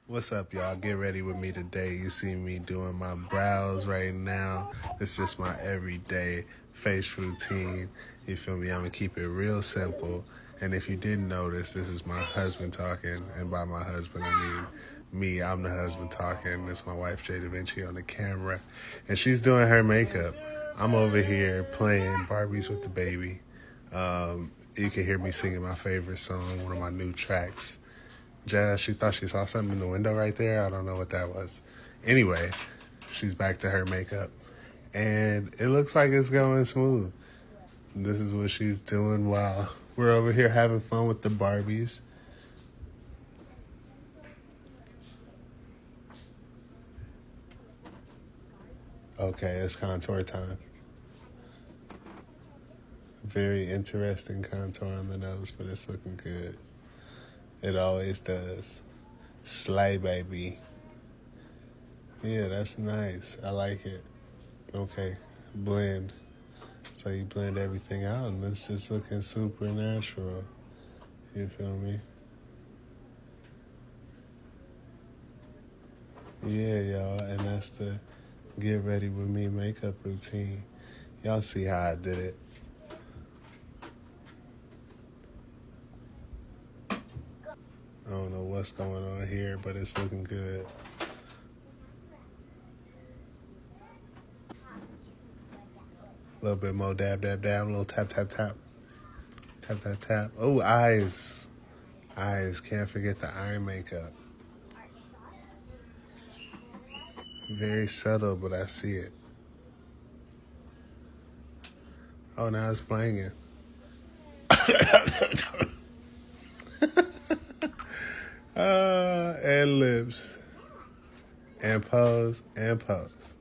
What's up, y'all? Get ready with me today. You see me doing my brows right now. It's just my everyday face routine. You feel me? I'm going to keep it real simple. And if you didn't notice, this is my husband talking. And by my husband, I mean me. I'm the husband talking. It's my wife, Jay Da Vinci, on the camera. And she's doing her makeup. I'm over here playing Barbies with the baby. You can hear me singing my favorite song, one of my new tracks. Jazz, she thought she saw something in the window right there. I don't know what that was. Anyway, she's back to her makeup. And it looks like it's going smooth. This is what she's doing while we're over here having fun with the Barbies. Okay, it's contour time. Very interesting contour on the nose, but it's looking good. It always does. Slay, baby. Yeah, that's nice. I like it. Okay, blend. So you blend everything out and it's just looking super natural. You feel me? Yeah, y'all. And that's the get ready with me makeup routine. Y'all see how I did it. I don't know what's going on here, but it's looking good. A little bit more dab, dab, dab. A little tap, tap, tap. Tap, tap, tap. Oh, eyes. Eyes. Can't forget the eye makeup. Very subtle, but I see it. Oh, now it's blinging. And lips. And pose. And pose.